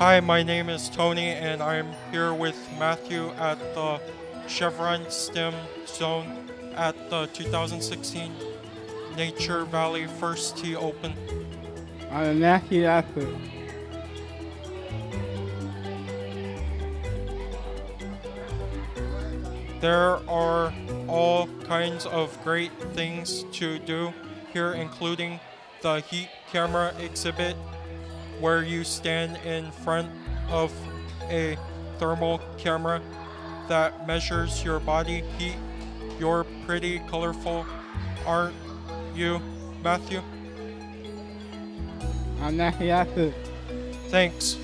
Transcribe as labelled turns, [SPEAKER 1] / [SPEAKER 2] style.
[SPEAKER 1] Hi, my name is Tony, and I'm here with Matthew at the Chevron STEM Zone at the 2016 Nature Valley First Tee Open.
[SPEAKER 2] I'm a Matthew athlete.
[SPEAKER 1] There are all kinds of great things to do here, including the heat camera exhibit, where you stand in front of a thermal camera that measures your body heat. You're pretty colorful, aren't you, Matthew?
[SPEAKER 2] I'm Matthew athlete.
[SPEAKER 1] Thanks.